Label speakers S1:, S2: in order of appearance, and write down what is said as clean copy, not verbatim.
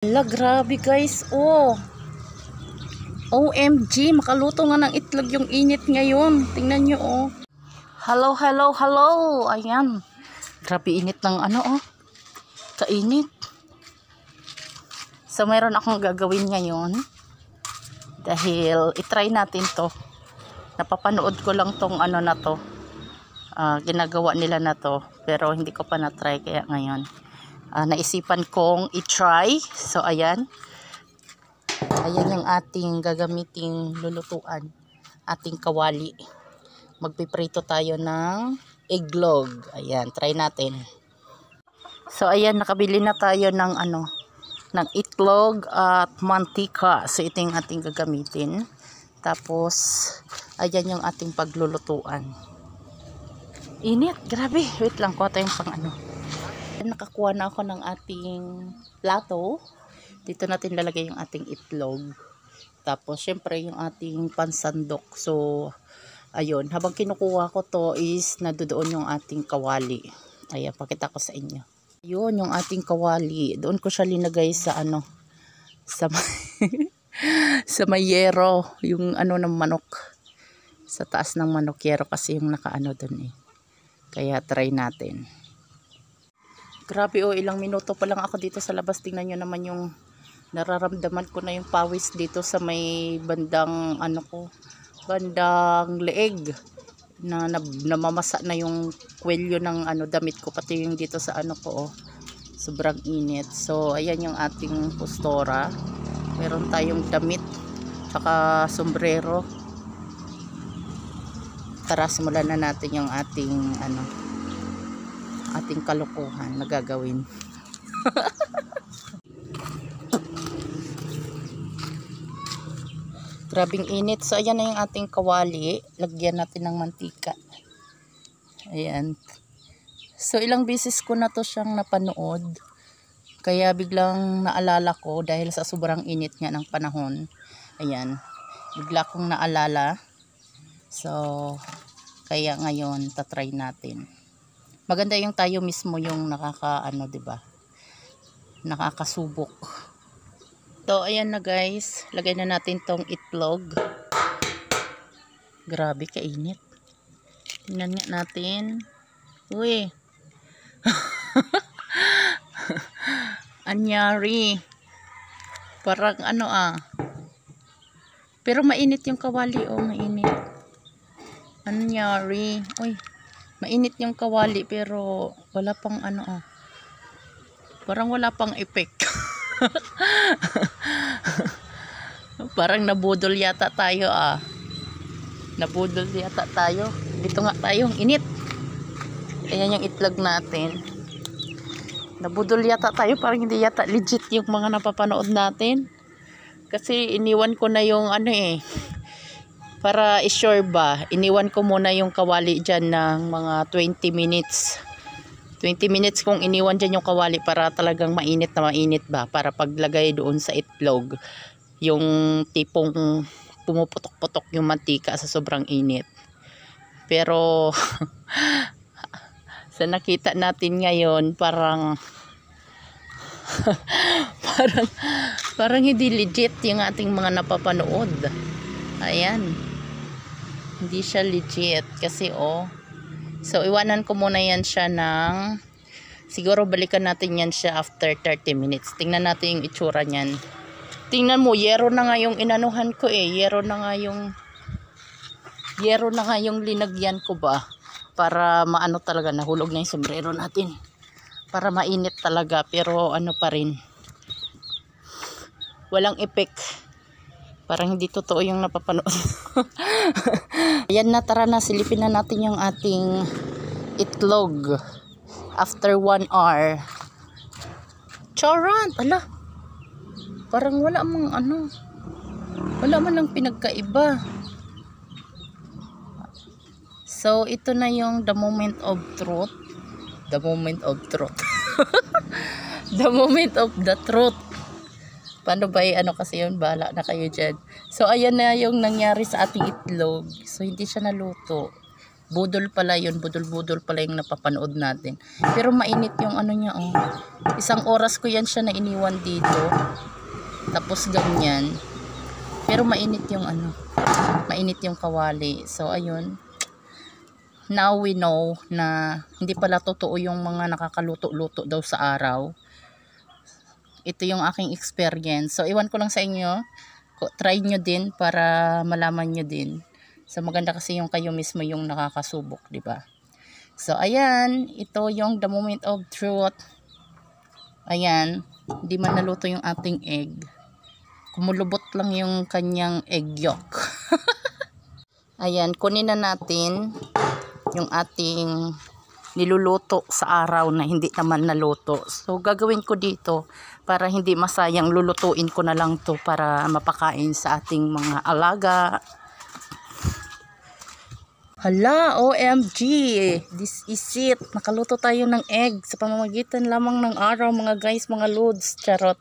S1: Hala, grabe guys. Oh. OMG, makaluto nga ng itlog yung init ngayon. Tingnan nyo oh. Hello, hello, hello. Ayan. Grabe init ng ano oh. Kainit. So mayroon akong gagawin ngayon. Dahil itry natin to. Napapanood ko lang tong ano na to. Ginagawa nila na to. Pero hindi ko pa na-try kaya ngayon. Naisipan kong i-try. So ayan. Ayan yung ating gagamiting lulutuan. Ating kawali. Magpiprito tayo ng eggnog. Ayan, try natin. So ayan, nakabili na tayo ng ano, ng itlog at mantika. So ito yung ating gagamitin. Tapos ayan yung ating paglulutuan. Init, grabe. Wait lang, kuha tayong pang ano. Nakakuha na ako ng ating plato. Dito natin lalagay yung ating itlog. Tapos syempre yung ating pansandok. So ayun, habang kinukuha ko to is nadoon yung ating kawali. Ayan, pakita ko sa inyo. Yun yung ating kawali. Doon ko siya linagay sa ano, sa sa mayero, yung ano ng manok. Sa taas ng manokero kasi yung nakaano doon eh. Kaya try natin. Grabe oh, ilang minuto pa lang ako dito sa labas. Tingnan nyo naman yung nararamdaman ko na yung pawis dito sa may bandang ano ko, bandang leeg na namamasa na yung kwelyo ng ano damit ko, pati yung dito sa ano ko oh. Sobrang init. So ayan yung ating postora. Meron tayong damit saka sombrero. Tara, simulan na natin yung ating ano, ating kalukuhan na gagawin. Grabing init. So ayan na yung ating kawali. Lagyan natin ng mantika. Ayan. So ilang beses ko na to siyang napanood. Kaya biglang naalala ko dahil sa sobrang init nga ng panahon. Ayan. Bigla kong naalala. So kaya ngayon tatry natin. Maganda yung tayo mismo yung nakakaano, 'di ba? Nakakasubok. So ayan na guys, lagay na natin tong itlog. Grabe kainit. Tingnan nga natin. Uy. Anyari. Parang ano Pero mainit yung kawali oh, mainit. Anyari. Uy. Mainit yung kawali pero wala pang ano parang wala pang effect. Parang nabudol yata tayo Nabudol yata tayo. Dito nga tayo, init. Ayan yung itlog natin. Nabudol yata tayo, parang hindi yata legit yung mga napapanood natin. Kasi iniwan ko na yung ano para i-sure ba, iniwan ko muna yung kawali dyan ng mga 20 minutes. 20 minutes kong iniwan dyan yung kawali para talagang mainit na mainit ba. Para paglagay doon sa itlog, yung tipong pumuputok-putok yung mantika sa sobrang init. Pero sa nakita natin ngayon, parang parang hindi legit yung ating mga napapanood. Ayan. Hindi siya legit kasi so iwanan ko muna yan siya ng siguro balikan natin yan siya after 30 minutes. Tingnan natin yung itsura niyan. Tingnan mo, yero na nga yung inanuhan ko yero na nga yung linagyan ko ba para maano talaga, nahulog na yung sombrero natin. Para mainit talaga pero ano pa rin. Walang effect. Parang hindi totoo yung napapanood. Ayan na, tara na, silipin na natin yung ating itlog. After 1 hour. Charot! Ala! Parang wala mang ano. Wala man lang pinagkaiba. So, ito na yung the moment of truth. The moment of truth. The moment of the truth. Paano ba ano kasi yun? Bahala na kayo dyan. So ayan na yung nangyari sa ating itlog. So hindi siya naluto. Budol pala yun, budol-budol pala yung napapanood natin. Pero mainit yung ano niya, oh. Isang oras ko yan siya na iniwan dito. Tapos ganyan. Pero mainit yung ano, mainit yung kawali. So ayun. Now we know na hindi pala totoo yung mga nakakaluto-luto daw sa araw. Ito yung aking experience. So iwan ko lang sa inyo. Try nyo din para malaman nyo din. So maganda kasi yung kayo mismo yung nakakasubok, di ba? So ayan, ito yung the moment of truth. Ayan, hindi man naluto yung ating egg. Kumulubot lang yung kanyang egg yolk. Ayan, kunin na natin yung ating niluluto sa araw na hindi naman naluto. So gagawin ko dito para hindi masayang, lulutuin ko na lang to para mapakain sa ating mga alaga. Hala, OMG! This is it. Nakaluto tayo ng egg sa pamamagitan lamang ng araw, mga guys, mga loads. Charot.